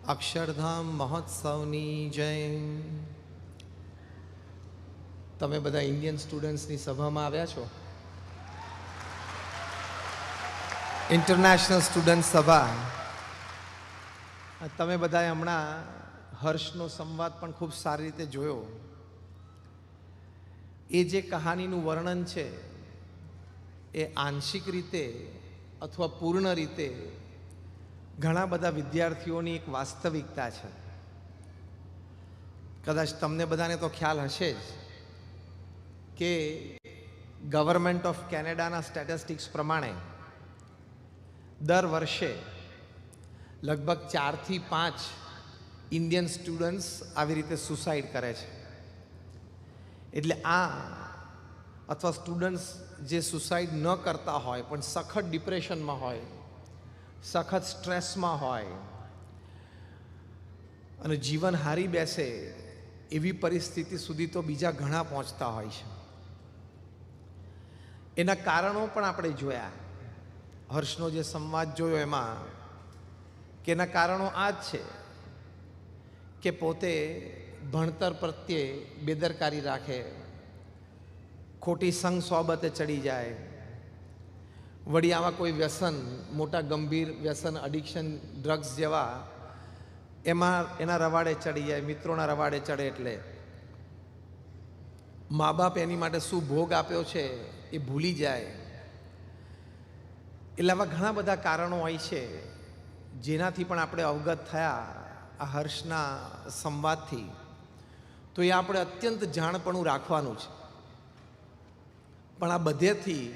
અક્ષરધામ મહોત્સવની જય. તમે બધા ઇન્ડિયન સ્ટુડન્ટ્સની સભામાં આવ્યા છો. ઇન્ટરનેશનલ સ્ટુડન્ટ સભા. તમે બધાએ હમણાં હર્ષનો સંવાદ પણ ખૂબ સારી રીતે જોયો. એ જે કહાનીનું વર્ણન છે એ આંશિક રીતે અથવા પૂર્ણ રીતે ઘણા બધા વિદ્યાર્થીઓની એક વાસ્તવિકતા છે. કદાચ તમને બધાને તો ખ્યાલ હશે જ કે ગવર્મેન્ટ ઓફ કેનેડાના સ્ટેટિસ્ટિક્સ પ્રમાણે દર વર્ષે લગભગ 4 થી 5 ઇન્ડિયન સ્ટુડન્ટ્સ આવી રીતે સુસાઇડ કરે છે. એટલે આ અથવા સ્ટુડન્ટ્સ જે સુસાઇડ ન કરતા હોય પણ સખત ડિપ્રેશનમાં હોય, સખત સ્ટ્રેસમાં હોય અને જીવન હારી બેસે એવી પરિસ્થિતિ સુધી તો બીજા ઘણા પહોંચતા હોય છે. એના કારણો પણ આપણે જોયા. હર્ષનો જે સંવાદ જોયો એમાં કે એના કારણો આ જ છે કે પોતે ભણતર પ્રત્યે બેદરકારી રાખે, ખોટી સંગ સોબતે ચડી જાય, વળી આવા કોઈ વ્યસન, મોટા ગંભીર વ્યસન, એડિક્શન, ડ્રગ્સ જેવા એમાં એના રવાડે ચડી જાય, મિત્રોના રવાડે ચડે. એટલે મા બાપ એની માટે શું ભોગ આપ્યો છે એ ભૂલી જાય. એટલે આવા ઘણા બધા કારણો હોય છે જેનાથી પણ આપણે અવગત થયા આ હર્ષના સંવાદથી. તો એ આપણે અત્યંત જાણપણું રાખવાનું છે. પણ આ બધેથી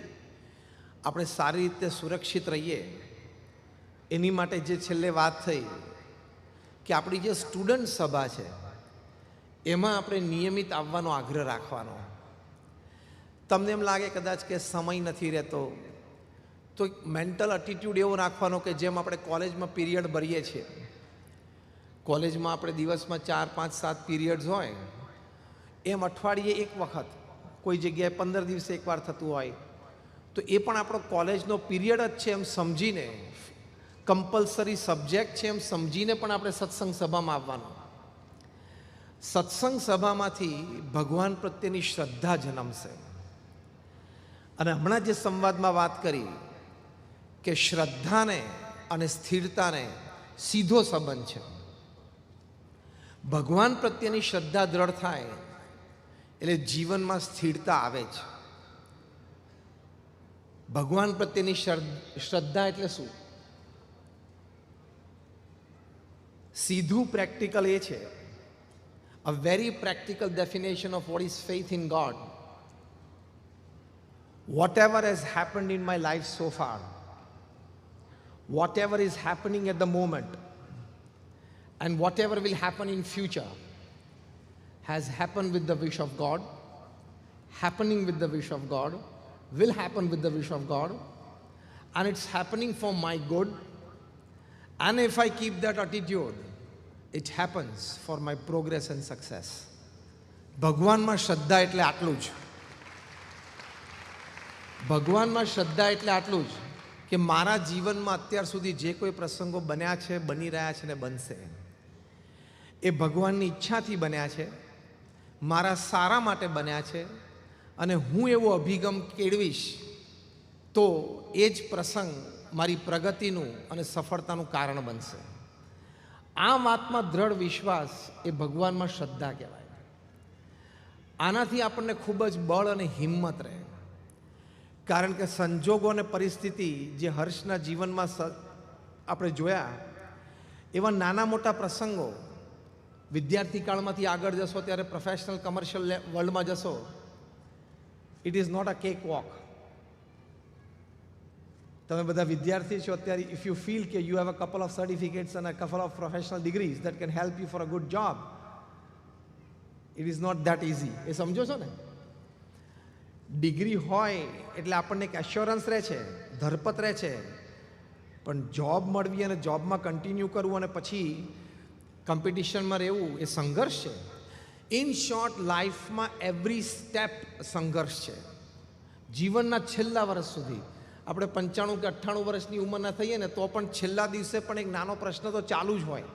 આપણે સારી રીતે સુરક્ષિત રહીએ એની માટે જે છેલ્લે વાત થઈ કે આપણી જે સ્ટુડન્ટ સભા છે એમાં આપણે નિયમિત આવવાનો આગ્રહ રાખવાનો. તમને એમ લાગે કદાચ કે સમય નથી રહેતો, તો મેન્ટલ એટીટ્યૂડ એવો રાખવાનો કે જેમ આપણે કોલેજમાં પીરિયડ ભરીએ છીએ, કોલેજમાં આપણે દિવસમાં 4, 5, 7 પીરિયડ્સ હોય, એમ અઠવાડિયે એક વખત, કોઈ જગ્યાએ 15 દિવસે એકવાર થતું હોય, તો એ પણ આપણો કોલેજનો પીરિયડ જ છે એમ સમજીને, કમ્પલસરી સબ્જેક્ટ છે એમ સમજીને પણ આપણે સત્સંગ સભામાં આવવાનું. સત્સંગ સભામાંથી ભગવાન પ્રત્યેની શ્રદ્ધા જન્મશે. અને હમણાં જે સંવાદમાં વાત કરી કે શ્રદ્ધાને અને સ્થિરતાને સીધો સંબંધ છે. ભગવાન પ્રત્યેની શ્રદ્ધા દ્રઢ થાય એટલે જીવનમાં સ્થિરતા આવે છે. ભગવાન પ્રત્યેની શ્રદ્ધા એટલે શું? સીધું પ્રેક્ટિકલ એ છે, a very practical definition of what is faith in God. Whatever has happened in my life so far, whatever is happening at the moment, and whatever will happen in future has happened with the wish of God, happening with the wish of God, will happen with the wish of God, and it's happening for my good. And if I keep that attitude, it happens for my progress and success. ભગવાનમાં શ્રદ્ધા એટલે આટલું જ. ભગવાનમાં શ્રદ્ધા એટલે આટલું જ કે મારા જીવનમાં અત્યાર સુધી જે કોઈ પ્રસંગો બન્યા છે, બની રહ્યા છે ને બનશે, એ ભગવાનની ઈચ્છાથી બન્યા છે, મારા સારા માટે બન્યા છે. અને હું એવો અભિગમ કેળવીશ તો એ જ પ્રસંગ મારી પ્રગતિનું અને સફળતાનું કારણ બનશે. આ વાતમાં દ્રઢ વિશ્વાસ એ ભગવાનમાં શ્રદ્ધા કહેવાય. આનાથી આપણને ખૂબ જ બળ અને હિંમત રહે. કારણ કે સંજોગો અને પરિસ્થિતિ જે હર્ષના જીવનમાં આપણે જોયા, એવા નાના મોટા પ્રસંગો, વિદ્યાર્થી કાળમાંથી આગળ જશો ત્યારે પ્રોફેશનલ કમર્શિયલ વર્લ્ડમાં જશો, it is not a cake walk. તમે બધા વિદ્યાર્થી છો અત્યારે. ઇફ યુ ફીલ કે you have a couple of certificates અને couple of professional degrees that can help you for a good job, it is not that easy. એ સમજો છો ને? ડિગ્રી હોય એટલે આપણને એક એશ્યોરન્સ રહે છે, ધરપત રહે છે, પણ જોબ મળવી અને જોબમાં કન્ટિન્યુ કરવું અને પછી કોમ્પિટિશનમાં રહેવું એ સંઘર્ષ છે. ઇન શોર્ટ, લાઈફમાં એવરી સ્ટેપ સંઘર્ષ છે. જીવનના છેલ્લા વર્ષ સુધી આપણે 95 કે 98 વર્ષની ઉંમરના થઈએ ને તો પણ છેલ્લા દિવસે પણ એક નાનો પ્રશ્ન તો ચાલુ જ હોય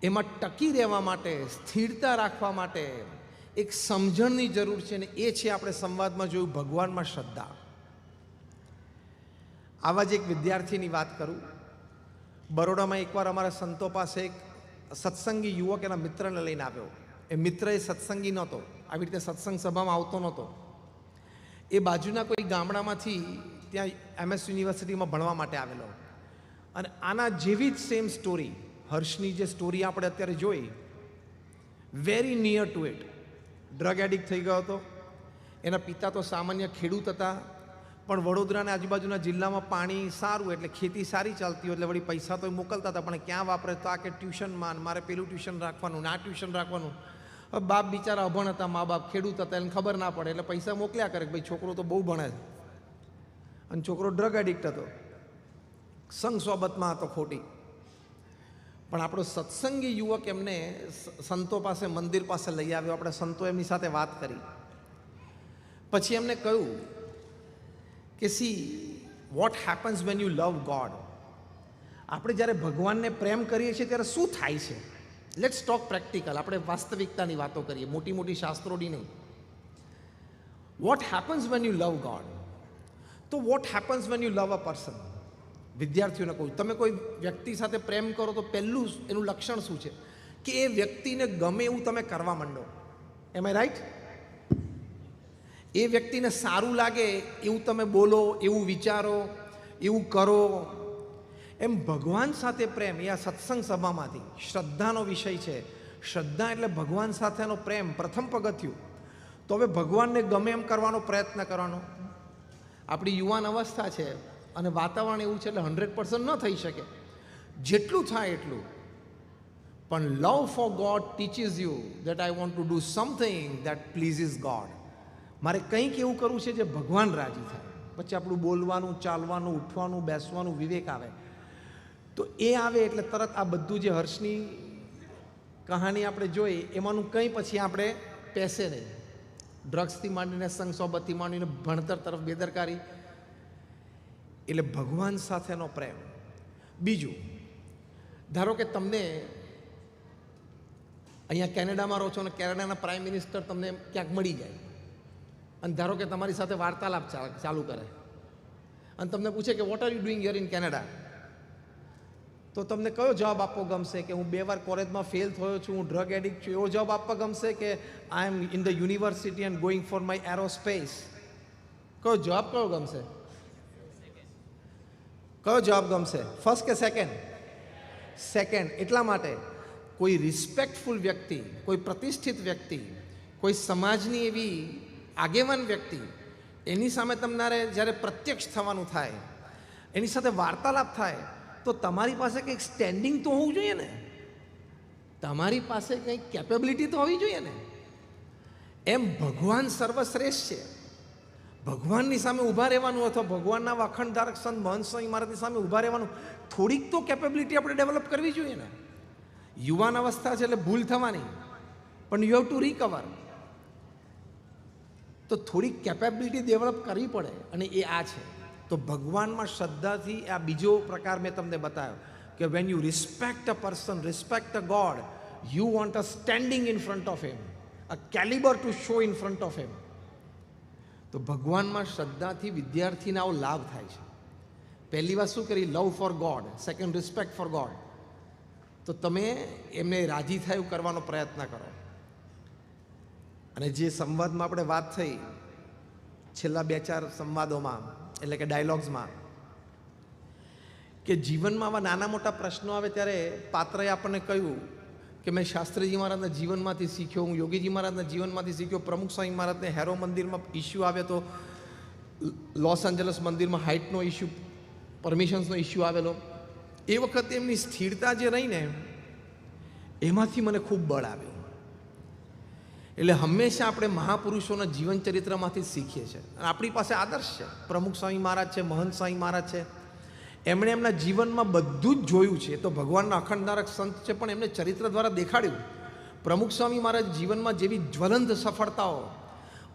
એમાં ટકી રહેવા માટે, સ્થિરતા રાખવા માટે એક સમજણની જરૂર છે, ને એ છે આપણે સંવાદમાં જોયું ભગવાનમાં શ્રદ્ધા. આવા જ એક વિદ્યાર્થીની વાત કરું. બરોડામાં એકવાર અમારા સંતો પાસે એક સત્સંગી યુવક એના મિત્રને લઈને આવ્યો. એ મિત્ર એ સત્સંગી નહોતો, આવી રીતે સત્સંગ સભામાં આવતો નહોતો. એ બાજુના કોઈ ગામડામાંથી ત્યાં MS યુનિવર્સિટીમાં ભણવા માટે આવેલો. અને આના જેવી જ સેમ સ્ટોરી, હર્ષની જે સ્ટોરી આપણે અત્યારે જોઈ, very near to it. Drug addict થઈ ગયો હતો. એના પિતા તો સામાન્ય ખેડૂત હતા, પણ વડોદરાના આજુબાજુના જિલ્લામાં પાણી સારું એટલે ખેતી સારી ચાલતી હોય એટલે વળી પૈસા તો મોકલતા હતા, પણ ક્યાં વાપરે તો આ કે ટ્યુશનમાં, મારે પેલું ટ્યુશન રાખવાનું, આ ટ્યુશન રાખવાનું. હવે બાપ બિચારા અભણ હતા, મા બાપ ખેડૂત હતા, એને ખબર ના પડે એટલે પૈસા મોકલ્યા કરે કે ભાઈ છોકરો તો બહુ ભણે છે. અને છોકરો ડ્રગ એડિક્ટ હતો, સંગ સોબતમાં હતો ખોટી. પણ આપણો સત્સંગી યુવક એમને સંતો પાસે, મંદિર પાસે લઈ આવ્યો. આપણે સંતો એમની સાથે વાત કરી. પછી એમને કહ્યું કે see what happens when you love God. આપણે જ્યારે ભગવાનને પ્રેમ કરીએ છીએ ત્યારે શું થાય છે? Let's talk practical. આપણે વાસ્તવિકતાની વાતો કરીએ, મોટી મોટી શાસ્ત્રોની નહીં. What happens when you love God? તો what happens when you love a person? વિદ્યાર્થીઓને કહું, તમે કોઈ વ્યક્તિ સાથે પ્રેમ કરો તો પહેલું એનું લક્ષણ શું છે? કે એ વ્યક્તિને ગમે એવું તમે કરવા માંડો. એમ આઈ રાઈટ? એ વ્યક્તિને સારું લાગે એવું તમે બોલો, એવું વિચારો, એવું કરો. એમ ભગવાન સાથે પ્રેમ, એ આ સત્સંગ સભામાંથી શ્રદ્ધાનો વિષય છે. શ્રદ્ધા એટલે ભગવાન સાથેનો પ્રેમ, પ્રથમ પગથિયું. તો હવે ભગવાનને ગમે એમ કરવાનો પ્રયત્ન કરવાનો. આપણી યુવાન અવસ્થા છે અને વાતાવરણ એવું છે એટલે 100% ન થઈ શકે, જેટલું થાય એટલું. પણ love for God teaches you that I want to do something that pleases God. મારે કંઈક એવું કરવું છે જે ભગવાન રાજી થાય. પછી આપણું બોલવાનું, ચાલવાનું, ઉઠવાનું, બેસવાનું વિવેક આવે. તો એ આવે એટલે તરત આ બધું જે હર્ષની કહાની આપણે જોઈ એમાંનું કંઈ પછી આપણે પેસે નહીં. ડ્રગ્સથી માંડીને, સંગ સોબતથી માંડીને, ભણતર તરફ બેદરકારી. એટલે ભગવાન સાથેનો પ્રેમ. બીજું, ધારો કે તમને અહીંયા કેનેડામાં રહો છો અને કેનેડાના પ્રાઇમ મિનિસ્ટર તમને ક્યાંક મળી જાય અને ધારો કે તમારી સાથે વાર્તાલાપ ચાલુ કરે અને તમને પૂછે કે what are you doing here in Canada? તો તમને કયો જવાબ આપવો ગમશે? કે હું 2 વાર કોલેજમાં ફેલ થયો છું, હું ડ્રગ એડિક્ટ છું, એવો જવાબ આપવા ગમશે? કે I am in the university and going for my aerospace? કયો જવાબ કયો ગમશે? કયો જવાબ ગમશે? ફર્સ્ટ કે સેકન્ડ? સેકન્ડ. એટલા માટે કોઈ રિસ્પેક્ટફુલ વ્યક્તિ, કોઈ પ્રતિષ્ઠિત વ્યક્તિ, કોઈ સમાજની એવી આગેવાન વ્યક્તિ, એની સામે તમારે જ્યારે પ્રત્યક્ષ થવાનું થાય, એની સાથે વાર્તાલાપ થાય, તો તમારી પાસે કંઈક સ્ટેન્ડિંગ તો હોવું જોઈએ ને, તમારી પાસે કંઈક કેપેબિલિટી તો હોવી જોઈએ ને. એમ ભગવાન સર્વશ્રેષ્ઠ છે. ભગવાનની સામે ઊભા રહેવાનું અથવા ભગવાનના અખંડધારક સંત મહંત સ્વામી મહારાજની સામે ઊભા રહેવાનું થોડીક તો કેપેબિલિટી આપણે ડેવલપ કરવી જોઈએ ને. યુવાન અવસ્થા છે એટલે ભૂલ થવાની, પણ યુ હેવ ટુ રિકવર. તો થોડીક કેપેબિલિટી ડેવલપ કરવી પડે અને એ આ છે. તો ભગવાનમાં શ્રદ્ધાથી આ બીજો પ્રકાર મેં તમને બતાવ્યો કે when you respect a person, respect a God, you want a standing in front of him, a calibre to show in front of him. તો ભગવાનમાં શ્રદ્ધાથી વિદ્યાર્થીને આવો લાભ થાય છે. પહેલી વાત શું કરી? લવ for God. Second, respect four God. તો તમે એમને રાજી થાય એવું કરવાનો પ્રયત્ન કરો. અને જે સંવાદમાં આપણે વાત થઈ છેલ્લા 2-4 સંવાદોમાં, એટલે કે ડાયલોગ્સમાં, કે જીવનમાં આવા નાના મોટા પ્રશ્નો આવે ત્યારે પાત્રએ આપણને કહ્યું કે મેં શાસ્ત્રીજી મહારાજના જીવનમાંથી શીખ્યો, હું યોગીજી મહારાજના જીવનમાંથી શીખ્યો. પ્રમુખ સ્વામી મહારાજને હેરો મંદિરમાં ઇસ્યુ આવ્યો તો, લોસ એન્જલસ મંદિરમાં હાઇટનો ઇસ્યુ, પરમિશન્સનો ઇસ્યુ આવેલો. એ વખતે એમની સ્થિરતા જે રહી ને એમાંથી મને ખૂબ બળ આવ્યું. એટલે હંમેશા આપણે મહાપુરુષોના જીવન ચરિત્રમાંથી શીખીએ છીએ. અને આપણી પાસે આદર્શ છે. પ્રમુખ સ્વામી મહારાજ છે, મહંત સ્વામી મહારાજ છે, એમણે એમના જીવનમાં બધું જ જોયું છે. તો ભગવાનના અખંડધારક સંત છે, પણ એમને ચરિત્ર દ્વારા દેખાડ્યું. પ્રમુખ સ્વામી મહારાજ જીવનમાં જેવી જ્વલંત સફળતાઓ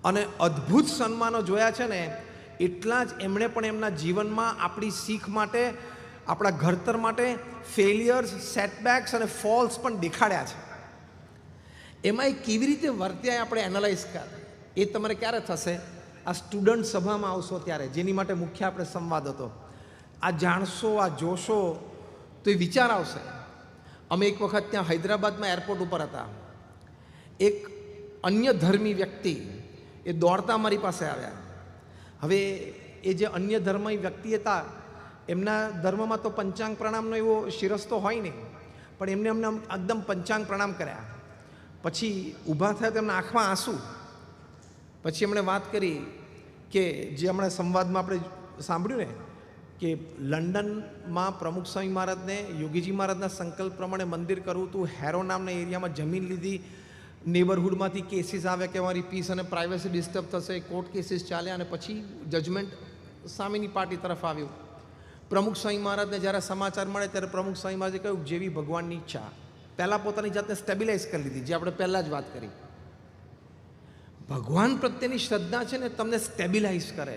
અને અદ્ભુત સન્માનો જોયા છે ને, એટલા જ એમણે પણ એમના જીવનમાં આપણી શીખ માટે આપણા ઘડતર માટે ફેલિયર્સ, સેટબેક્સ અને ફોલ્સ પણ દેખાડ્યા છે. એમાં એ કેવી રીતે વર્ત્યા આપણે એનાલાઇઝ કર, એ તમારે ક્યારે થશે? આ સ્ટુડન્ટ સભામાં આવશો ત્યારે, જેની માટે મુખ્ય આપણે સંવાદ હતો. આ જાણશો, આ જોશો તો એ વિચાર આવશે. અમે એક વખત ત્યાં હૈદરાબાદમાં એરપોર્ટ ઉપર હતા. એક અન્ય ધર્મી વ્યક્તિ એ દોડતા મારી પાસે આવ્યા. હવે એ જે અન્ય ધર્મી વ્યક્તિ હતા, એમના ધર્મમાં તો પંચાંગ પ્રણામનો એવો શિરસ્તો હોય નહીં, પણ એમને એકદમ પંચાંગ પ્રણામ કર્યા. પછી ઊભા થયા તો એમના આંખમાં આંસુ. પછી એમણે વાત કરી કે જે હમણાં સંવાદમાં આપણે સાંભળ્યું ને, કે લંડનમાં પ્રમુખ સ્વામી મહારાજને યોગીજી મહારાજના સંકલ્પ પ્રમાણે મંદિર કરવું હતું. હેરો નામના એરિયામાં જમીન લીધી, નેબરહુડમાંથી કેસીસ આવ્યા કે અમારી પીસ અને પ્રાઇવસી ડિસ્ટર્બ થશે, કોર્ટ કેસીસ ચાલ્યા અને પછી જજમેન્ટ સામેની પાર્ટી તરફ આવ્યું. પ્રમુખ સ્વામી મહારાજને જ્યારે સમાચાર મળે ત્યારે પ્રમુખ સ્વામી મહારાજે કહ્યું, જેવી ભગવાનની ઈચ્છા. પહેલાં પોતાની જાતને સ્ટેબિલાઇઝ કરી લીધી, જે આપણે પહેલાં જ વાત કરી. ભગવાન પ્રત્યેની શ્રદ્ધા છે ને તમને સ્ટેબિલાઇઝ કરે,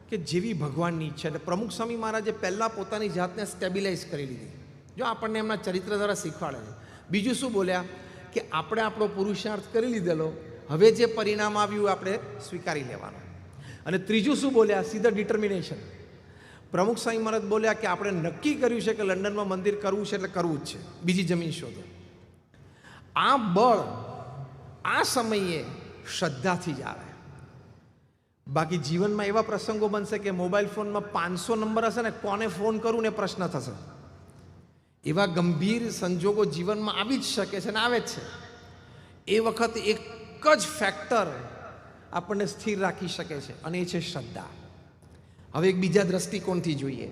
કે જેવી ભગવાનની ઈચ્છા. એટલે પ્રમુખ સ્વામી મહારાજે પહેલાં પોતાની જાતને સ્ટેબિલાઇઝ કરી લીધી. જો આપણને એમના ચરિત્ર દ્વારા શીખવાડે છે. બીજું શું બોલ્યા કે આપણે આપણો પુરુષાર્થ કરી લીધેલો, હવે જે પરિણામ આવ્યું આપણે સ્વીકારી લેવાનું. અને ત્રીજું શું બોલ્યા? સીધા ડિટર્મિનેશન. પ્રમુખ સ્વામી મહારાજ બોલ્યા કે આપણે નક્કી કર્યું છે કે લંડનમાં મંદિર કરવું છે એટલે કરવું જ છે, બીજી જમીન શોધો. આ બળ આ સમયે શ્રદ્ધાથી જ આવે. બાકી જીવનમાં એવા પ્રસંગો બનશે કે મોબાઈલ ફોનમાં 500 નંબર હશે ને કોને ફોન કરું ને પ્રશ્ન થશે. એવા ગંભીર સંજોગો જીવનમાં આવી જ શકે છે અને આવે જ છે. એ વખત એક જ ફેક્ટર આપણને સ્થિર રાખી શકે છે અને એ છે શ્રદ્ધા. હવે એક બીજા દ્રષ્ટિકોણથી જોઈએ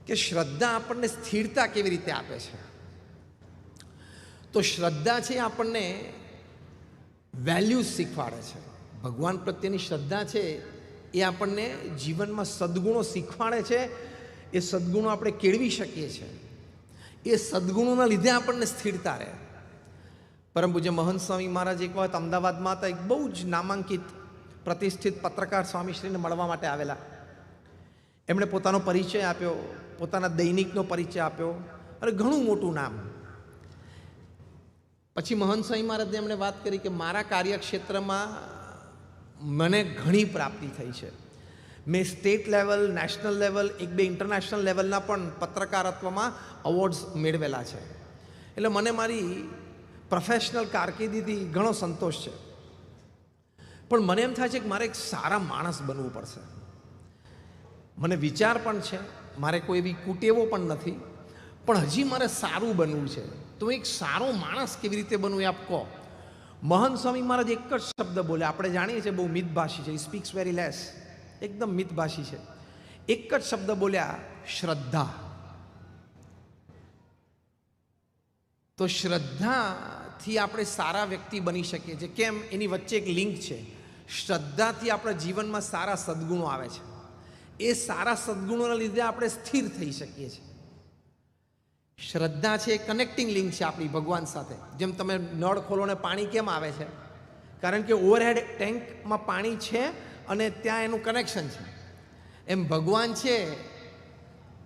કે શ્રદ્ધા આપણને સ્થિરતા કેવી રીતે આપે છે. તો શ્રદ્ધા છે આપણને વેલ્યુઝ શીખવાડે છે. ભગવાન પ્રત્યેની શ્રદ્ધા છે એ આપણને જીવનમાં સદ્ગુણો શીખવાડે છે. એ સદ્ગુણો આપણે કેળવી શકીએ છીએ. એ સદ્ગુણોના લીધે આપણને સ્થિરતા રહે. પરમ પૂજ્ય મહંત સ્વામી મહારાજ એક વખત અમદાવાદમાં હતા. એક બહુ જ નામાંકિત પ્રતિષ્ઠિત પત્રકાર સ્વામીશ્રીને મળવા માટે આવેલા. એમણે પોતાનો પરિચય આપ્યો, પોતાના દૈનિકનો પરિચય આપ્યો અને ઘણું મોટું નામ. પછી મહંત સ્વામી મહારાજને એમણે વાત કરી કે મારા કાર્યક્ષેત્રમાં મને ઘણી પ્રાપ્તિ થઈ છે. મેં state level, national level, 1-2 international લેવલના પણ પત્રકારત્વમાં અવોર્ડ્સ મેળવેલા છે. એટલે મને મારી પ્રોફેશનલ કારકિર્દીથી ઘણો સંતોષ છે. પણ મને એમ થાય છે કે મારે એક સારા માણસ બનવું પડશે. મને વિચાર પણ છે, મારે કોઈ એવી કુટેવો પણ નથી, પણ હજી મારે સારું બનવું છે. તો એક સારો માણસ કેવી રીતે બનવું એ આપ કહો. મહંત સ્વામી મહારાજ એક જ શબ્દ બોલે. આપણે જાણીએ છીએ બહુ મિતભાષી છે, સ્પીક્સ વેરી લેસ, એકદમ મિતભાષી છે. એક જ શબ્દ બોલ્યા, શ્રદ્ધા. તો શ્રદ્ધાથી આપણે સારા વ્યક્તિ બની શકીએ છીએ. કેમ? એની વચ્ચે એક લિંક છે. શ્રદ્ધાથી આપણા જીવનમાં સારા સદ્ગુણો આવે છે. એ સારા સદ્ગુણોના લીધે આપણે સ્થિર થઈ શકીએ છીએ. શ્રદ્ધા છે એ કનેક્ટિંગ લિંક છે આપણી ભગવાન સાથે. જેમ તમે નળ ખોલો ને પાણી કેમ આવે છે? કારણ કે ઓવરહેડ ટેન્કમાં પાણી છે અને ત્યાં એનું કનેક્શન છે. એમ ભગવાન છે,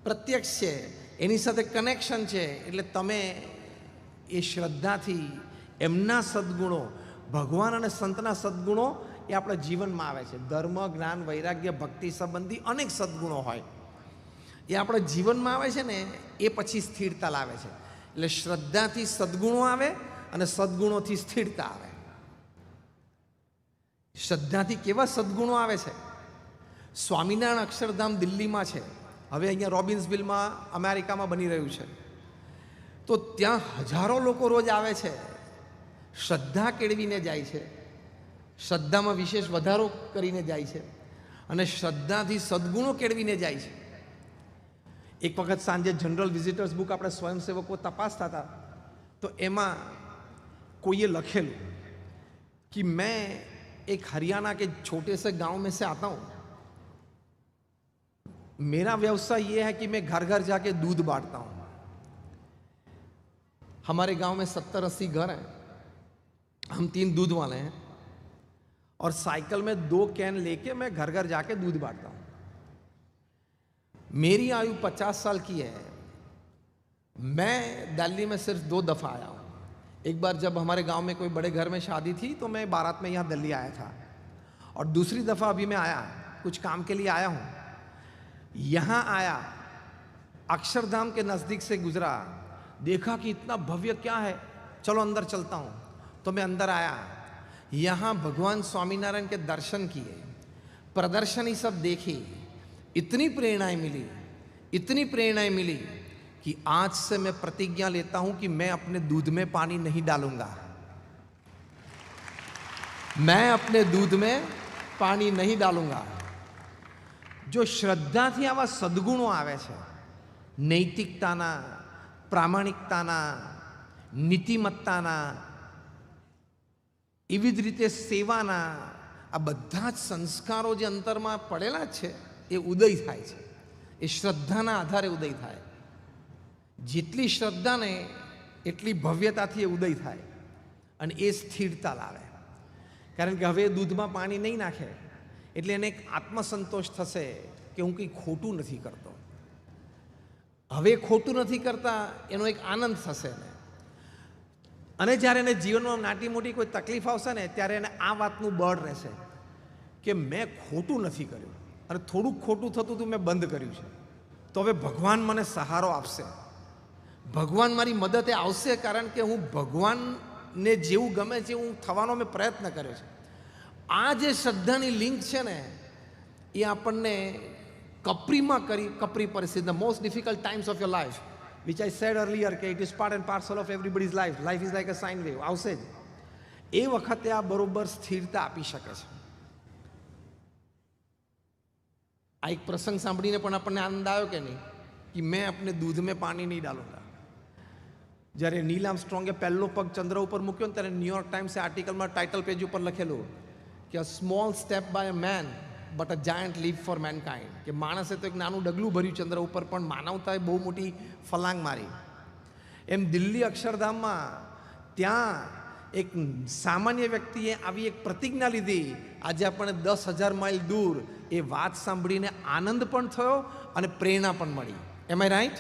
પ્રત્યક્ષ છે, એની સાથે કનેક્શન છે. એટલે તમે એ શ્રદ્ધાથી એમના સદ્ગુણો, ભગવાન અને સંતના સદ્ગુણો એ આપણા જીવનમાં આવે છે. ધર્મ, જ્ઞાન, વૈરાગ્ય, ભક્તિ સંબંધી અનેક સદ્ગુણો હોય એ આપણા જીવનમાં આવે છે ને, એ પછી સ્થિરતા લાવે છે. એટલે શ્રદ્ધાથી સદ્ગુણો આવે અને સદ્ગુણોથી સ્થિરતા આવે. શ્રદ્ધાથી કેવા સદ્ગુણો આવે છે? સ્વામિનારાયણ અક્ષરધામ દિલ્હીમાં છે, હવે અહીંયા રોબિન્સવિલમાં અમેરિકામાં બની રહ્યું છે. તો ત્યાં હજારો લોકો રોજ આવે છે, શ્રદ્ધા કેળવીને જાય છે, શ્રદ્ધામાં વિશેષ વધારો કરીને જાય છે અને શ્રદ્ધાથી સદ્ગુણો કેળવીને જાય છે. એક વખત સાંજે જનરલ વિઝિટર્સ બુક આપણે સ્વયંસેવકો તપાસતા હતા, તો એમાં કોઈએ લખેલું कि मैं एक हरियाणा के छोटे से गांव में से आता हूं, मेरा व्यवसाय ये है कि मैं घर घर जाके दूध बांटता हूं. हमारे गांव में 70-80 घर हैं, हम 3 दूध वाले हैं और साइकिल में 2 कैन लेके मैं घर घर जाके दूध बांटता हूं. मेरी आयु 50 साल की है। मैं दिल्ली में सिर्फ 2 दफ़ा आया हूँ। एक बार जब हमारे गांव में कोई बड़े घर में शादी थी तो मैं बारात में यहाँ दिल्ली आया था, और दूसरी दफ़ा अभी मैं आया, कुछ काम के लिए आया हूँ। यहाँ आया, अक्षरधाम के नज़दीक से गुजरा, देखा कि इतना भव्य क्या है, चलो अंदर चलता हूँ। तो मैं अंदर आया, यहाँ भगवान स्वामीनारायण के दर्शन किए, प्रदर्शनी सब देखी, इतनी प्रेरणाएं मिली, इतनी प्रेरणाएं मिली कि आज से मैं प्रतिज्ञा लेता हूं कि मैं अपने दूध में पानी नहीं डालूंगा। मैं अपने दूध में पानी नहीं डालूंगा। जो श्रद्धाથી આવા સદગુણો આવે છે, નૈતિકતાના, પ્રામાણિકતાના, નીતિમત્તાના, એવી જ રીતે સેવાના, આ બધા જ સંસ્કારો જે અંતરમાં પડેલા છે એ ઉદય થાય છે। એ શ્રદ્ધાના આધારે ઉદય થાય। જેટલી શ્રદ્ધા ને એટલી ભવ્યતાથી એ ઉદય થાય અને એ સ્થિરતા લાવે। કારણ કે હવે દૂધમાં પાણી નહીં નાખે એટલે એને એક આત્મસંતોષ થશે કે હું કંઈ ખોટું નથી કરતો। હવે ખોટું નથી કરતા એનો એક આનંદ થશે ને। અને જ્યારે એને જીવનમાં નાની મોટી કોઈ તકલીફ આવશે ને ત્યારે એને આ વાતનું બળ રહેશે કે મેં ખોટું નથી કર્યું, અને થોડુંક ખોટું થતું હતું મેં બંધ કર્યું છે, તો હવે ભગવાન મને સહારો આપશે, ભગવાન મારી મદદે આવશે, કારણ કે હું ભગવાનને જેવું ગમે છે હું થવાનો મેં પ્રયત્ન કર્યો છે। આ જે શ્રદ્ધાની લિંક છે ને એ આપણને કપરી પરિસ્થિતિ, the most difficult times of your life, which I said earlier કે it is part and parcel of everybody's life, life is like a sine wave, આવશે જ। એ વખતે આ બરોબર સ્થિરતા આપી શકે છે। આ એક પ્રસંગ સાંભળીને પણ આપણને આનંદ આવ્યો કે નહીં, કે મેં अपने दूध में पानी नहीं डालूंगा। જ્યારે નીલ આર્મસ્ટ્રોંગે પહેલો પગ ચંદ્ર ઉપર મૂક્યો ને ત્યારે ન્યુયોર્ક ટાઈમ્સે આર્ટિકલમાં ટાઇટલ પેજ ઉપર લખેલું કે a small step by a man but a giant leap for mankind, કે માણસે તો એક નાનું ડગલું ભર્યું ચંદ્ર ઉપર પણ માનવતાએ બહુ મોટી ફલાંગ મારી। એમ દિલ્હી અક્ષરધામમાં ત્યાં એક સામાન્ય વ્યક્તિએ આવી એક પ્રતિજ્ઞા લીધી। આજે આપણે 10,000 માઇલ દૂર એ વાત સાંભળીને આનંદ પણ થયો અને પ્રેરણા પણ મળી। એમ આઈ રાઈટ?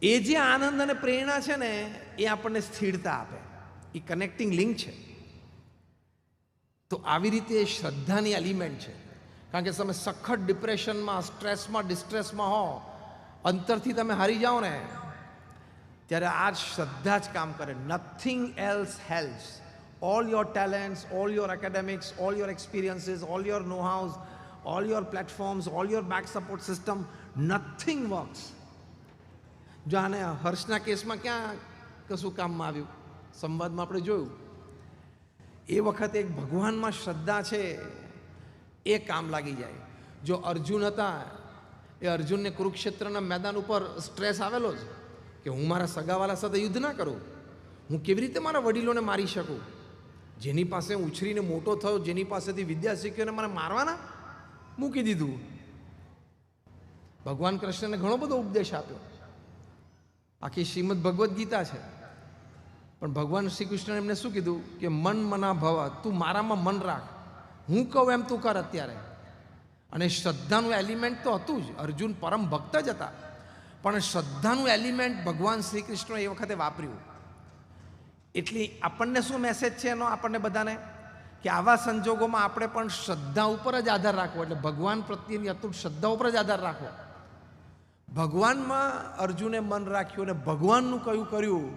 એ જે આનંદ અને પ્રેરણા છે ને એ આપણને સ્થિરતા આપે, એ કનેક્ટિંગ લિંક છે। તો આવી રીતે શ્રદ્ધાની એલિમેન્ટ છે। કારણ કે તમે સખત ડિપ્રેશનમાં, સ્ટ્રેસમાં, ડિસ્ટ્રેસમાં હો, અંતરથી તમે હારી જાઓ ને ત્યારે આ શ્રદ્ધા જ કામ કરે। Nothing else helps. All your talents, all your academics, all your experiences, all your know hows, all your platforms, all your back support system, nothing works. જો આને હર્ષના કેસમાં ક્યાં કશું કામમાં આવ્યું, સંવાદમાં આપણે જોયું। એ વખતે એક ભગવાનમાં શ્રદ્ધા છે એ કામ લાગી જાય। જો અર્જુન હતા, એ અર્જુનને કુરુક્ષેત્રના મેદાન ઉપર સ્ટ્રેસ આવેલો જ કે હું મારા સગાવાલા સાથે યુદ્ધ ના કરું, હું કેવી રીતે મારા વડીલોને મારી શકું, જેની પાસે ઉછરીને મોટો થયો, જેની પાસેથી વિદ્યા શીખ્યો, મને મારવાના, મૂકી દીધું। ભગવાન કૃષ્ણને ઘણો બધો ઉપદેશ આપ્યો, આખી શ્રીમદ ભગવદ્ ગીતા છે, પણ ભગવાન શ્રી કૃષ્ણએ એમને શું કીધું કે મન મના ભવ, તું મારામાં મન રાખ, હું કહું એમ તું કર અત્યારે। અને શ્રદ્ધાનું એલિમેન્ટ તો હતું જ, અર્જુન પરમ ભક્ત જ હતા, પણ શ્રદ્ધાનું એલિમેન્ટ ભગવાન શ્રી કૃષ્ણએ એ વખતે વાપર્યું। એટલે આપણને શું મેસેજ છે એનો આપણને બધાને, કે આવા સંજોગોમાં આપણે પણ શ્રદ્ધા ઉપર જ આધાર રાખવો, એટલે ભગવાન પ્રત્યેની અતૂટ શ્રદ્ધા ઉપર જ આધાર રાખવો। ભગવાનમાં અર્જુને મન રાખ્યું અને ભગવાનનું કયું કર્યું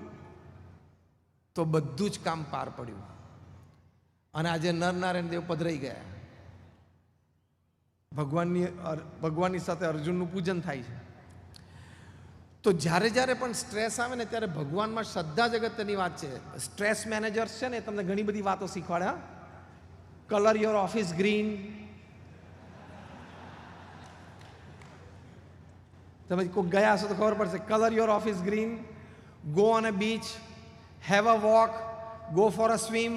તો બધું જ કામ પાર પડ્યું, અને આજે નરનારાયણ દેવ પધરાઈ ગયા। ભગવાનની સાથે અર્જુનનું પૂજન થાય છે। તો જ્યારે જ્યારે પણ સ્ટ્રેસ આવે ને ત્યારે ભગવાનમાં શ્રદ્ધા જ અગત્યની વાત છે। સ્ટ્રેસ મેનેજર્સ છે ને તમને ઘણી બધી વાતો શીખવાડે। કલર યોર ઓફિસ ગ્રીન, તમે કોઈ ગયા હશો તો ખબર પડશે। Colour your office green, go on a beach, have a walk, go for a swim,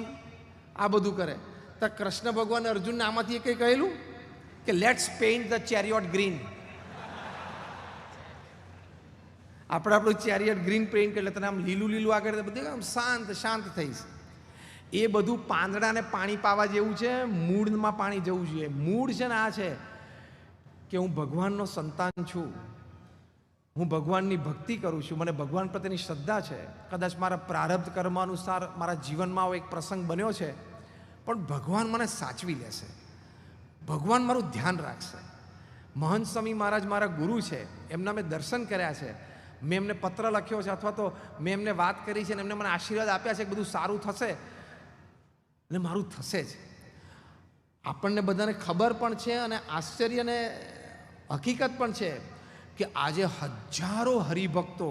આ બધું કરે। તો કૃષ્ણ ભગવાન અર્જુનને આમાંથી કંઈ કહેલું કે લેટ્સ પેઇન્ટ ધ ચેરિયોટ ગ્રીન। આપણે આપણું ચેરિયટ ગ્રીન પેઇન્ટ એટલે તને આમ લીલું લીલું આગળ બધું આમ શાંત શાંત થઈશ। એ બધું પાંદડાને પાણી પાવા જેવું છે, મૂળમાં પાણી જવું જોઈએ। મૂળ છે ને આ છે, કે હું ભગવાનનો સંતાન છું, હું ભગવાનની ભક્તિ કરું છું, મને ભગવાન પ્રત્યેની શ્રદ્ધા છે, કદાચ મારા પ્રારબ્ધ કર્મ અનુસાર મારા જીવનમાં એક પ્રસંગ બન્યો છે, પણ ભગવાન મને સાચવી લેશે, ભગવાન મારું ધ્યાન રાખશે. મહંત સ્વામી મહારાજ મારા ગુરુ છે, એમના મેં દર્શન કર્યા છે, મેં એમને પત્ર લખ્યો છે, અથવા તો મેં એમને વાત કરી છે અને એમને મને આશીર્વાદ આપ્યા છે કે બધું સારું થશે અને મારું થશે જ. આપણને બધાને ખબર પણ છે અને આશ્ચર્ય અને હકીકત પણ છે કે આજે હજારો હરિભક્તો,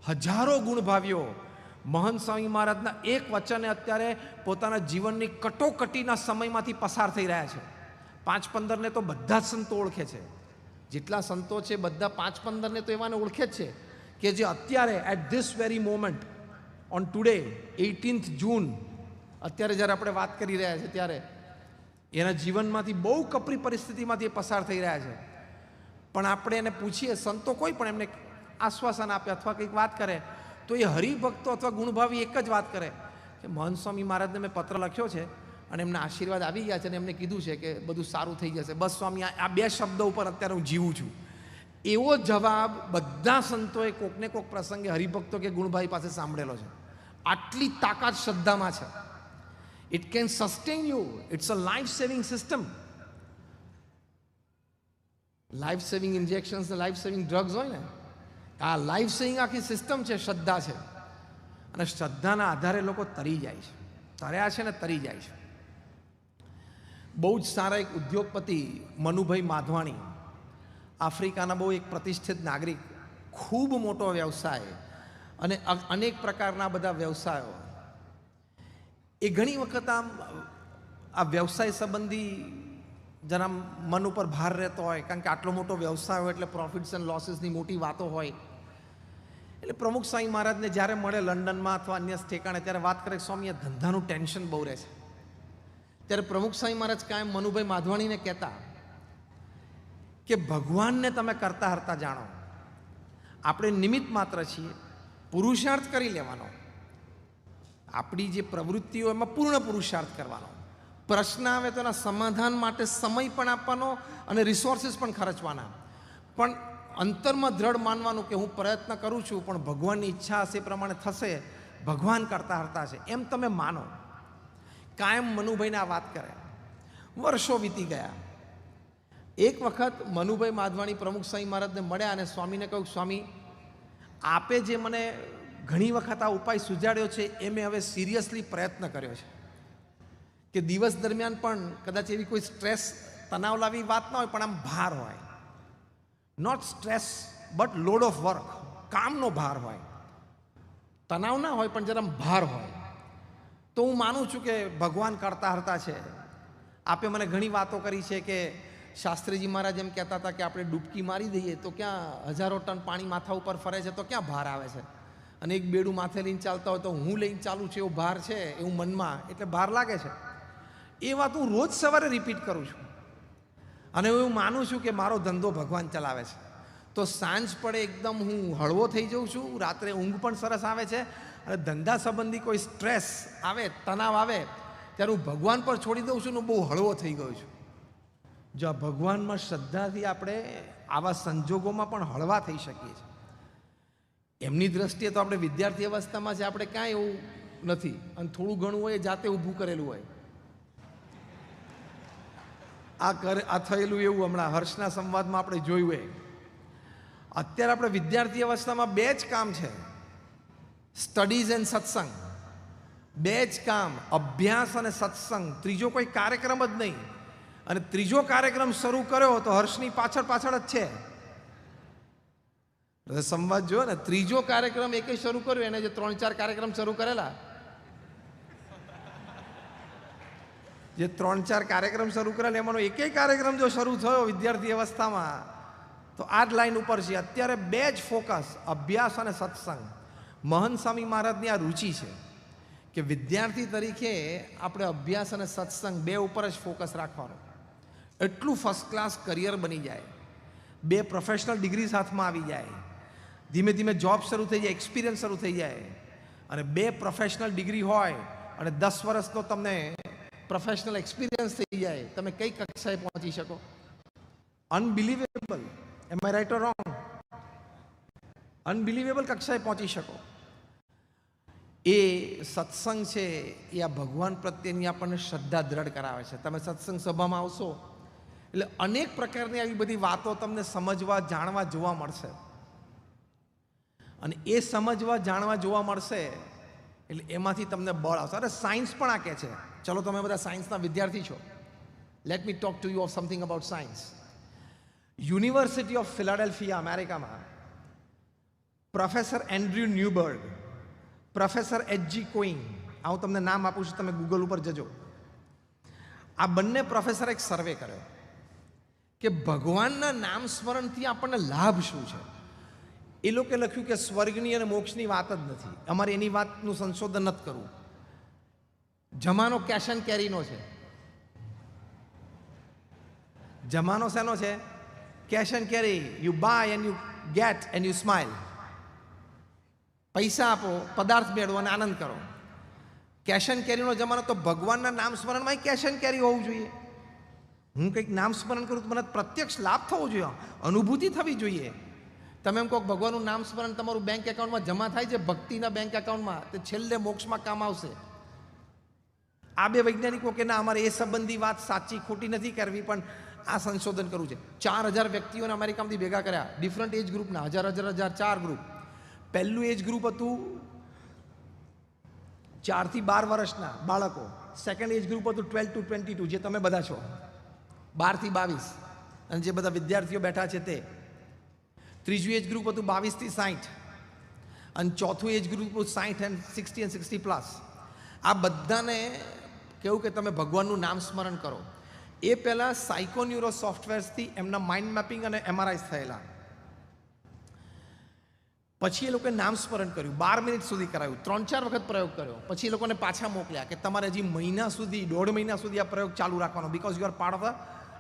હજારો ગુણભાવીઓ મહંત સ્વામી મહારાજના એક વચને અત્યારે પોતાના જીવનની કટોકટીના સમયમાંથી પસાર થઈ રહ્યા છે. 5-15ને તો બધા જ સંતો ઓળખે છે, જેટલા સંતો છે બધા 5-15ને તો એવાને ઓળખે જ છે કે જે અત્યારે at this very moment on today 18th June, અત્યારે જ્યારે આપણે વાત કરી રહ્યા છીએ ત્યારે એના જીવનમાંથી બહુ કપરી પરિસ્થિતિમાંથી એ પસાર થઈ રહ્યા છે. પણ આપણે એને પૂછીએ, સંતો કોઈ પણ એમને આશ્વાસન આપે અથવા કંઈક વાત કરે તો એ હરિભક્તો અથવા ગુણભાવી એક જ વાત કરે કે મહંત સ્વામી મહારાજને મેં પત્ર લખ્યો છે અને એમના આશીર્વાદ આવી ગયા છે અને એમને કીધું છે કે બધું સારું થઈ જશે, બસ સ્વામી આ 2 શબ્દો ઉપર અત્યારે હું જીવું છું. એવો જવાબ બધા સંતોએ કોકને કોક પ્રસંગે હરિભક્તો કે ગુણભાઈ પાસે સાંભળેલો છે. આટલી તાકાત શ્રદ્ધામાં છે. It can sustain you, it's a life saving system. Life saving injections ને લાઈફ સેવિંગ ડ્રગ્સ હોય ને, આ લાઈફ સેવિંગ આખી સિસ્ટમ છે, શ્રદ્ધા છે. અને શ્રદ્ધાના આધારે લોકો તરી જાય છે, તર્યા છે ને તરી જાય છે. બહુ જ સારા એક ઉદ્યોગપતિ મનુભાઈ માધવાણી, આફ્રિકાના બહુ એક પ્રતિષ્ઠિત નાગરિક, ખૂબ મોટો વ્યવસાય અને અનેક પ્રકારના બધા વ્યવસાયો. એ ઘણી વખત આ વ્યવસાય સંબંધી જરા મન ઉપર ભાર રહેતો હોય, કારણ કે આટલો મોટો વ્યવસાય હોય એટલે પ્રોફિટ્સ એન્ડ લોસીસની મોટી વાતો હોય. એટલે પ્રમુખ સ્વામી મહારાજને જ્યારે મળે લંડનમાં અથવા અન્ય ઠેકાણે ત્યારે વાત કરે, સ્વામી આ ધંધાનું ટેન્શન બહુ રહે છે. ત્યારે પ્રમુખ સ્વામી મહારાજ કાયમ મનુભાઈ માધવાણીને કહેતા કે ભગવાનને તમે કરતા હરતા જાણો, આપણે નિમિત્ત માત્ર છીએ, પુરુષાર્થ કરી લેવાનો, આપણી જે પ્રવૃત્તિઓ એમાં પૂર્ણ પુરુષાર્થ કરવાનો, પ્રશ્ન આવે તો એના સમાધાન માટે સમય પણ આપવાનો અને રિસોર્સિસ પણ ખર્ચવાના, પણ અંતરમાં દ્રઢ માનવાનું કે હું પ્રયત્ન કરું છું પણ ભગવાનની ઈચ્છા હશે એ પ્રમાણે થશે, ભગવાન કરતા હરતા છે એમ તમે માનો. કાયમ મનુભાઈને આ વાત કરે. વર્ષો વીતી ગયા. એક વખત મનુભાઈ માધવાણી પ્રમુખ સ્વામી મહારાજને મળ્યા અને સ્વામીને કહ્યું, સ્વામી આપે જે મને ઘણી વખત આ ઉપાય સુજાડ્યો છે એ મેં હવે સિરિયસલી પ્રયત્ન કર્યો છે કે દિવસ દરમિયાન પણ કદાચ એવી કોઈ સ્ટ્રેસ તણાવ લાવી વાત ના હોય પણ આમ ભાર હોય, not stress but load of work, કામનો ભાર હોય, તણાવ ના હોય પણ જરા ભાર હોય, તો હું માનું છું કે ભગવાન કરતા હરતા છે. આપે મને ઘણી વાતો કરી છે કે શાસ્ત્રીજી મહારાજ એમ કહેતા હતા કે આપણે ડૂબકી મારી દઈએ તો ક્યાં હજારો ટન પાણી માથા ઉપર ફરે છે તો ક્યાં ભાર આવે છે, અને એક બેડું માથે લઈને ચાલતા હોય તો હું લઈને ચાલું છું એવો ભાર છે એવું મનમાં, એટલે ભાર લાગે છે. એ વાત હું રોજ સવારે રિપીટ કરું છું અને હું માનું છું કે મારો ધંધો ભગવાન ચલાવે છે. તો સાંજ પડે એકદમ હું હળવો થઈ જાઉં છું, રાત્રે ઊંઘ પણ સરસ આવે છે, અને ધંધા સંબંધી કોઈ સ્ટ્રેસ આવે, તણાવ આવે ત્યારે હું ભગવાન પર છોડી દઉં છું ને બહુ હળવો થઈ ગયો છું. જો આ ભગવાનમાં શ્રદ્ધાથી આપણે આવા સંજોગોમાં પણ હળવા થઈ શકીએ છીએ. એમની દ્રષ્ટિએ તો આપણે વિદ્યાર્થી અવસ્થામાં છે, આપણે કાંઈ એવું નથી, અને થોડું ઘણું હોય જાતે ઊભું કરેલું હોય. આ થયેલું એવું હમણાં હર્ષના સંવાદમાં આપણે જોયું હોય. અત્યારે આપણે વિદ્યાર્થી અવસ્થામાં 2 જ કામ છે, સ્ટડીઝ એન્ડ સત્સંગ. 2 જ કામ, અભ્યાસ અને સત્સંગ, ત્રીજો કોઈ કાર્યક્રમ જ નહીં. અને ત્રીજો કાર્યક્રમ શરૂ કર્યો તો હર્ષની પાછળ જ છે. સંવાદ જો ને, ત્રીજો કાર્યક્રમ એક શરૂ કર્યો, એને જે 3-4 કાર્યક્રમ શરૂ કરેલા, જે 3-4 કાર્યક્રમ શરૂ કરેલા એમાંનો એકેય કાર્યક્રમ જો શરૂ થયો વિદ્યાર્થી અવસ્થામાં તો આ જ લાઈન ઉપર છે. અત્યારે 2 જ ફોકસ, અભ્યાસ અને સત્સંગ. મહંત સ્વામી મહારાજની આ રુચિ છે કે વિદ્યાર્થી તરીકે આપણે અભ્યાસ અને સત્સંગ 2 ઉપર જ ફોકસ રાખવાનો. એટલું ફર્સ્ટ ક્લાસ કરિયર બની જાય, 2 પ્રોફેશનલ ડિગ્રી સાથમાં આવી જાય, ધીમે ધીમે જોબ શરૂ થઈ જાય, એક્સપિરિયન્સ શરૂ થઈ જાય, અને 2 પ્રોફેશનલ ડિગ્રી હોય અને 10 વર્ષનો તમને પ્રોફેશનલ એક્સપિરિયન્સ થઈ જાય, તમે કઈ કક્ષાએ પહોંચી શકો? Unbelievable, am I right or wrong? Unbelievable કક્ષાએ પહોંચી શકો. એ સત્સંગ છે એ આ ભગવાન પ્રત્યેની આપણને શ્રદ્ધા દ્રઢ કરાવે છે. તમે સત્સંગ સભામાં આવશો એટલે અનેક પ્રકારની આવી બધી વાતો તમને સમજવા, જાણવા, જોવા મળશે. અને એ સમજવા, જાણવા, જોવા મળશે એટલે એમાંથી તમને બળ આવશે. અરે સાયન્સ પણ આ કહે છે. ચલો, તમે બધા સાયન્સના વિદ્યાર્થી છો. Let me talk to you of something about science. University of Philadelphia, અમેરિકામાં professor Andrew Newberg, professor H G. Koenig, આ હું તમને નામ આપું છું, તમે ગૂગલ ઉપર જજો. આ બંને પ્રોફેસરે એક સર્વે કર્યો કે ભગવાનના નામ સ્મરણથી આપણને લાભ શું છે. એ લોકોએ લખ્યું કે સ્વર્ગની અને મોક્ષની વાત જ નથી, અમારે એની વાતનું સંશોધન નથી કરવું. જમાનો કેશ એન્ડ કેરીનો છે. જમાનો શેનો છે? Cash and carry. You buy and you get and you smile. પૈસા આપો, પદાર્થ મેળવો અને આનંદ કરો. કેશ એન્ડ કેરીનો જમાનો. તો ભગવાનના નામ સ્મરણમાં કેશ એન્ડ કેરી હોવું જોઈએ. હું કંઈક નામ સ્મરણ કરું તો મને પ્રત્યક્ષ લાભ થવો જોઈએ, અનુભૂતિ થવી જોઈએ. તમે એમ કહો ભગવાનનું નામ સ્મરણ તમારું બેંક એકાઉન્ટમાં જમા થાય છે, ભક્તિના બેંક એકાઉન્ટમાં, તે છેલ્લે મોક્ષમાં કામ આવશે. આ બે વૈજ્ઞાનિકો કે ના, અમારે એ સંબંધી વાત સાચી ખોટી નથી કરવી, પણ આ સંશોધન કરવું છે. 4000 વ્યક્તિઓને અમેરિકામાંથી ભેગા કર્યા, ડિફરન્ટ એજ ગ્રુપના, હજાર 4 ગ્રુપ. પહેલું એજ ગ્રુપ હતું 4 થી 12 વર્ષના બાળકો. સેકન્ડ એજ ગ્રુપ હતું 12 to 22, જે તમે બધા છો, 12 થી 22, અને જે બધા વિદ્યાર્થીઓ બેઠા છે તે. ત્રીજું એજ ગ્રુપ હતું 22 થી 60, અને ચોથું એજ ગ્રુપ હતું 60 and 60 and 60+. આ બધાને કેવું કે તમે ભગવાનનું નામ સ્મરણ કરો. એ પહેલાં સાયકોન્યુરો સોફ્ટવેર્સથી એમના માઇન્ડ મેપિંગ અને એમઆરઆઈસ થયેલા. પછી એ લોકોએ નામ સ્મરણ કર્યું, 12 મિનિટ સુધી કરાયું, 3-4 વખત પ્રયોગ કર્યો. પછી એ લોકોને પાછા મોકલ્યા કે તમારે હજી મહિના સુધી, 1.5 મહિના સુધી આ પ્રયોગ ચાલુ રાખવાનો, because you are part of the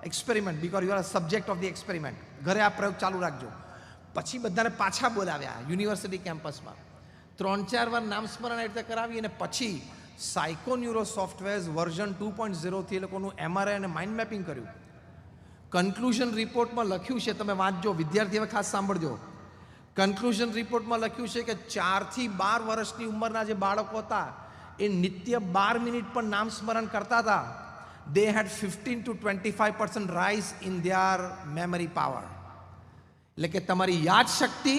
experiment, because you are subject of the experiment. ઘરે આ પ્રયોગ ચાલુ રાખજો. પછી બધાને પાછા બોલાવ્યા યુનિવર્સિટી કેમ્પસમાં, 3-4 વાર નામ સ્મરણ આ રીતે કરાવી, અને પછી સાયકોન્યુરો સોફ્ટવેર્સ વર્ઝન 2.0 થી એ લોકોનું એમઆરઆઈ અને માઇન્ડ મેપિંગ કર્યું. કન્ક્લુઝન રિપોર્ટમાં લખ્યું છે, તમે વાંચજો વિદ્યાર્થી, હવે ખાસ સાંભળજો. કન્ક્લુઝન રિપોર્ટમાં લખ્યું છે કે 4 થી 12 વર્ષની ઉંમરના જે બાળકો હતા એ નિત્ય 12 મિનિટ પણ નામ સ્મરણ કરતા હતા. દે હેડ 15 to 25% rise in their memory power. એટલે કે તમારી યાદ શક્તિ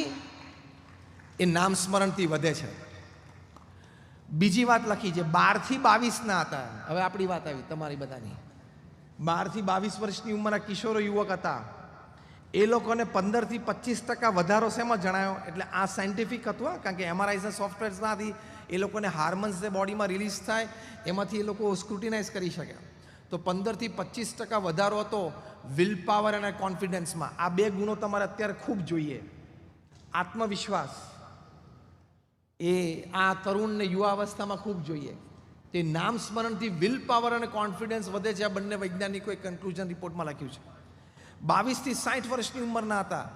એ નામ સ્મરણથી વધે છે. બીજી વાત લખી છે, 12 થી 22ના હતા. હવે આપણી વાત આવી, તમારી બધાની. 12 થી 22 વર્ષની ઉંમરના કિશોરો યુવક હતા. એ લોકોને 15 થી 25% વધારો શેમાં જણાયો? એટલે આ સાયન્ટિફિક હતું, કારણ કે એમઆરઆઈના સોફ્ટવેર્સમાંથી એ લોકોને હાર્મોન્સ જે બોડીમાં રિલીઝ થાય એમાંથી એ લોકો સ્ક્રુટિનાઇઝ કરી શકે. તો 15 થી 25% વધારો હતો વિલ પાવર અને કોન્ફિડન્સમાં. આ બે ગુણો તમારે અત્યારે ખૂબ જોઈએ. આત્મવિશ્વાસ એ આ તરુણ ને યુવા અવસ્થામાં ખૂબ જોઈએ. તે નામ સ્મરણથી વિલ પાવર અને કોન્ફિડન્સ વધે છે. આ બંને વૈજ્ઞાનિકોએ કન્ક્લુઝન રિપોર્ટમાં લખ્યું છે. 22 થી 60 વર્ષની ઉંમરના હતા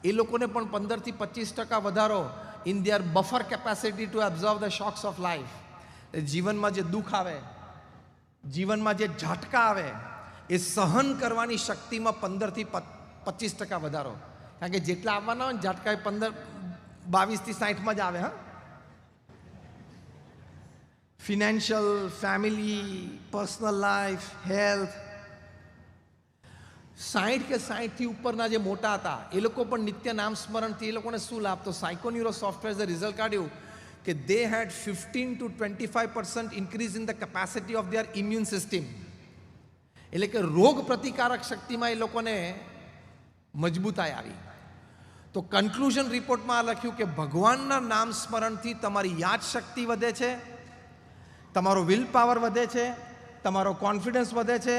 એ લોકોને પણ 15 થી 25% વધારો in their buffer capacity two absorb the shocks of life. જીવનમાં જે દુઃખ આવે, જીવનમાં જે ઝાટકા આવે, એ સહન કરવાની શક્તિમાં 15 થી 25% વધારો. કારણ કે જેટલા આવવાના હોય ને ઝાટકા, 22 થી 60માં જ આવે. હા, financial, family, personal life, health. 60 કે 60 થી ઉપરના જે મોટા હતા એ લોકો પણ નિત્ય નામ સ્મરણથી એ લોકોને શું લાભ? તો સાયકોન્યુરો સોફ્ટવેર્સે રિઝલ્ટ કાઢ્યું કે દે હેડ 15 to 25% increase in the capacity of their immune system. એટલે કે રોગ પ્રતિકારક શક્તિમાં એ લોકોને મજબૂતાઈ આવી. તો કન્ક્લુઝન રિપોર્ટમાં લખ્યું કે ભગવાનના નામ સ્મરણથી તમારી યાદશક્તિ વધે છે, તમારો વિલ પાવર વધે છે, તમારો કોન્ફિડન્સ વધે છે,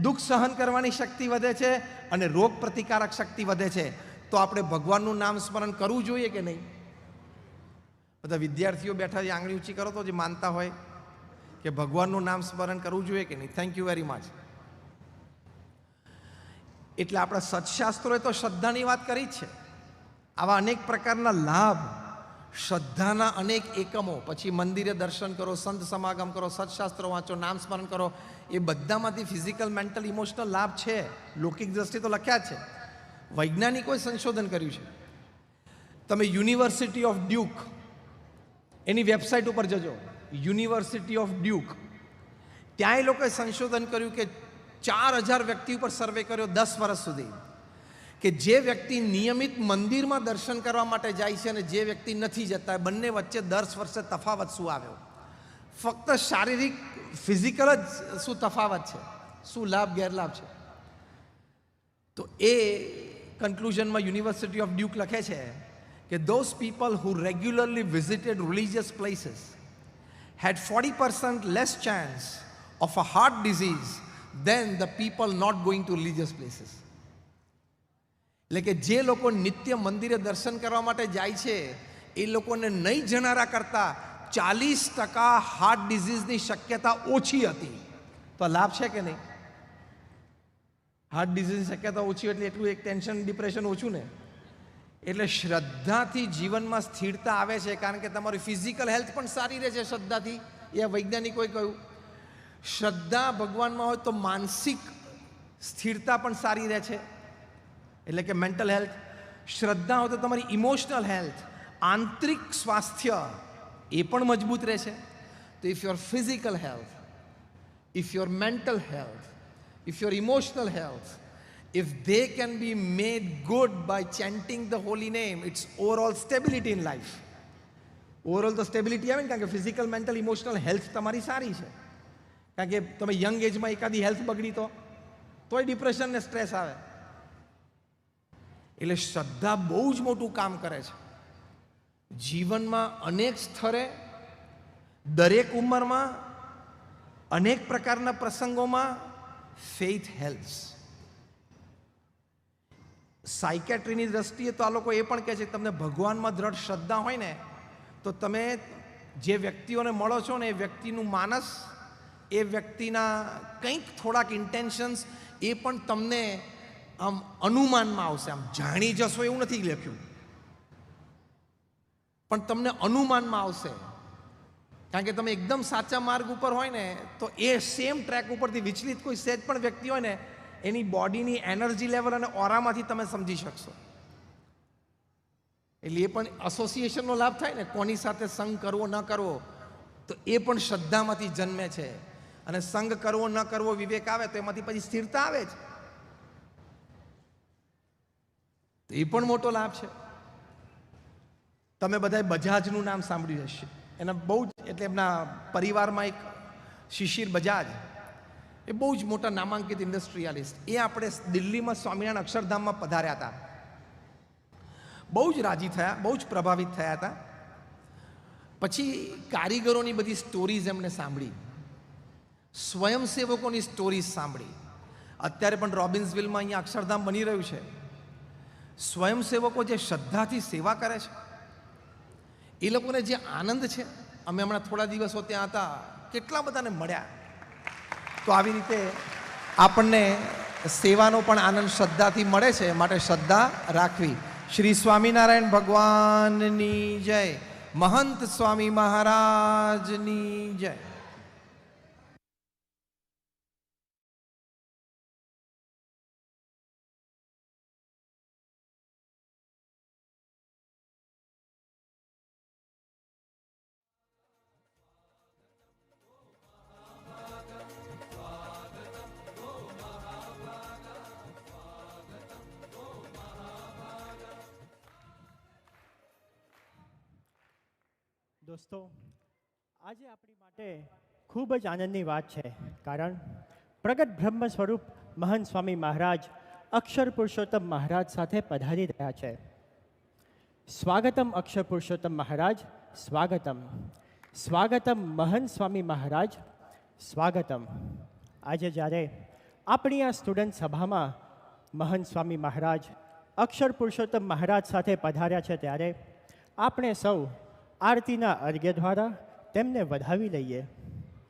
દુઃખ સહન કરવાની શક્તિ વધે છે, અને રોગ પ્રતિકારક શક્તિ વધે છે. તો આપણે ભગવાનનું નામ સ્મરણ કરવું જોઈએ કે નહીં? બધા વિદ્યાર્થીઓ બેઠા આંગળી ઊંચી કરો તો જે માનતા હોય કે ભગવાનનું નામ સ્મરણ કરવું જોઈએ કે નહીં. Thank you very much. એટલે આપણા સત્શાસ્ત્રોએ તો શ્રદ્ધાની વાત કરી જ છે. આવા અનેક પ્રકારના લાભ શ્રદ્ધાના અનેક એકમો, પછી મંદિરે દર્શન કરો, સંત સમાગમ કરો, સત્શાસ્ત્રો વાંચો, નામ સ્મરણ કરો, એ બધામાંથી ફિઝિકલ, મેન્ટલ, ઇમોશનલ લાભ છે. લૌકિક દ્રષ્ટિએ તો લખ્યા જ છે. વૈજ્ઞાનિકોએ સંશોધન કર્યું છે. તમે university of Duke any website ઉપર જજો, યુનિવર્સિટી ઓફ ડ્યુક. ત્યાં એ લોકોએ સંશોધન કર્યું કે 4000 વ્યક્તિ ઉપર સર્વે કર્યો 10 વર્ષ સુધી, કે જે વ્યક્તિ નિયમિત મંદિરમાં દર્શન કરવા માટે જાય છે અને જે વ્યક્તિ નથી જતા, બંને વચ્ચે 10 વર્ષે તફાવત શું આવ્યો. ફક્ત શારીરિક, ફિઝિકલ જ શું તફાવત છે, શું લાભ ગેરલાભ છે. તો એ કન્ક્લુઝનમાં યુનિવર્સિટી ઓફ ડ્યુક લખે છે કે those people who regularly visited religious places had 40% less chance of a heart disease than the people not going to religious places. એટલે કે જે લોકો નિત્ય મંદિરે દર્શન કરવા માટે જાય છે એ લોકોને નહીં જનારા કરતા 40% હાર્ટ ડિઝીઝની શક્યતા ઓછી હતી. તો લાભ છે કે નહીં? હાર્ટ ડિઝીઝની શક્યતા ઓછી એટલે એટલું એક ટેન્શન, ડિપ્રેશન ઓછું ને. એટલે શ્રદ્ધાથી જીવનમાં સ્થિરતા આવે છે, કારણ કે તમારી ફિઝિકલ હેલ્થ પણ સારી રહે છે શ્રદ્ધાથી. એ વૈજ્ઞાનિકોએ કહ્યું. શ્રદ્ધા ભગવાનમાં હોય તો માનસિક સ્થિરતા પણ સારી રહે છે, એટલે કે મેન્ટલ હેલ્થ. શ્રદ્ધા હોય તો તમારી ઇમોશનલ હેલ્થ, આંતરિક સ્વાસ્થ્ય એ પણ મજબૂત રહે છે. તો if your physical health, if your mental health, if your emotional health, if they can be made good by chanting the holy name, it's overall stability in life. Overall તો stability આવે ને, કારણ કે ફિઝિકલ, મેન્ટલ, ઇમોશનલ હેલ્થ તમારી સારી છે. કારણ કે તમે યંગ એજમાં એકાદી હેલ્થ બગડી તોય ડિપ્રેશન ને સ્ટ્રેસ આવે. એટલે શ્રદ્ધા બહુ જ મોટું કામ કરે છે જીવનમાં. અનેક સ્તરે, દરેક ઉંમરમાં, અનેક પ્રકારના પ્રસંગોમાં ફેઇથ હેલ્પ્સ. સાયકેટ્રીની દ્રષ્ટિએ તો આ લોકો એ પણ કહે છે કે તમને ભગવાનમાં દ્રઢ શ્રદ્ધા હોય ને તો તમે જે વ્યક્તિઓને મળો છો ને એ વ્યક્તિનું માનસ, એ વ્યક્તિના કંઈક થોડાક ઇન્ટેન્શન્સ એ પણ તમને આમ અનુમાનમાં આવશે. આમ જાણી જશો એવું નથી લખ્યું, પણ તમને અનુમાનમાં આવશે. કારણ કે તમે એકદમ સાચા માર્ગ ઉપર હોય ને તો એ સેમ ટ્રેક ઉપરથી વિચલિત કોઈ સહેજ પણ વ્યક્તિ હોય ને એની બોડીની એનર્જી લેવલ અને ઓરામાંથી તમે સમજી શકશો. એટલે એ પણ એસોસિએશનનો લાભ થાય ને, કોની સાથે સંગ કરવો ન કરવો, તો એ પણ શ્રદ્ધામાંથી જન્મે છે. અને સંગ કરવો ન કરવો વિવેક આવે તો એમાંથી પછી સ્થિરતા આવે જ. તો એ પણ મોટો લાભ છે. તમે બધાએ બજાજનું નામ સાંભળ્યું હશે. એના બહુ જ, એટલે એમના પરિવારમાં એક શિશિર બજાજ, એ બહુ જ મોટા નામાંકિત ઇન્ડસ્ટ્રીયાલિસ્ટ. એ આપણે દિલ્હીમાં સ્વામિનારાયણ અક્ષરધામમાં પધાર્યા હતા. બહુ જ રાજી થયા, બહુ જ પ્રભાવિત થયા હતા. પછી કારીગરોની બધી સ્ટોરીઝ એમને સાંભળી, સ્વયંસેવકોની સ્ટોરીઝ સાંભળી. અત્યારે પણ રોબિન્સવિલમાં અહીંયા અક્ષરધામ બની રહ્યું છે. સ્વયંસેવકો જે શ્રદ્ધાથી સેવા કરે છે, એ લોકોને જે આનંદ છે, અમે હમણાં થોડા દિવસો ત્યાં હતા, કેટલા બધાને મળ્યા. તો આવી રીતે આપણને સેવાનો પણ આનંદ શ્રદ્ધાથી મળે છે. માટે શ્રદ્ધા રાખવી. શ્રી સ્વામિનારાયણ ભગવાનની જય. મહંત સ્વામી મહારાજની જય. દોસ્તો, આજે આપણી માટે ખૂબ જ આનંદની વાત છે, કારણ પ્રગટ બ્રહ્મ સ્વરૂપ મહંત સ્વામી મહારાજ અક્ષર પુરુષોત્તમ મહારાજ સાથે પધારી રહ્યા છે. સ્વાગતમ અક્ષર પુરુષોત્તમ મહારાજ, સ્વાગતમ. સ્વાગતમ મહંત સ્વામી મહારાજ, સ્વાગતમ. આજે જ્યારે આપણી આ સ્ટુડન્ટ સભામાં મહંત સ્વામી મહારાજ અક્ષર પુરુષોત્તમ મહારાજ સાથે પધાર્યા છે, ત્યારે આપણે સૌ આરતીના અર્ઘ્ય દ્વારા તેમને વધાવી લઈએ.